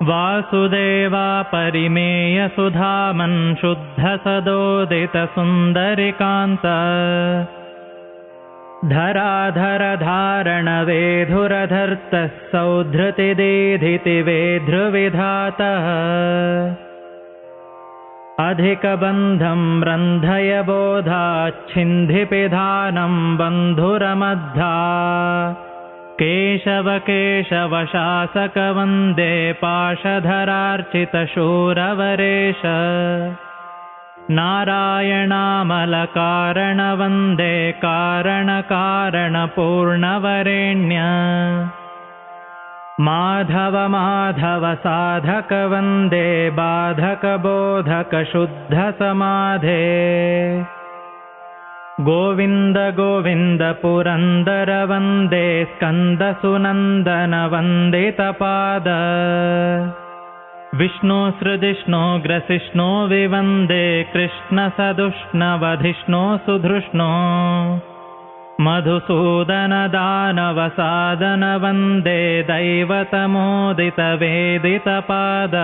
वासुदेवा परिमेयसुधामन् शुद्धसदोदितसुन्दरिकान्त धराधरधारणवेधुरधर्तः सौधृतिदीधितिवेधृविधातः अधिकबन्धं रन्धय बोधाच्छिन्धिपिधानं बन्धुरमद्धा केशव केशव शासक वन्दे पाशधरार्चितशूरवरेश नारायणामलकारण वन्दे कारणकारणपूर्णवरेण्य माधव माधव साधक वन्दे बाधक बोधक शुद्ध समाधे गोविन्द गोविन्द पुरन्दर वन्दे स्कन्द सुनन्दन वन्दितपाद विष्णु सृजिष्णु ग्रसिष्णु विवन्दे कृष्ण सदुष्णवधिष्णु सुधृष्णु मधुसूदन दानव सादन वन्दे दैवतमोदित वेदितपाद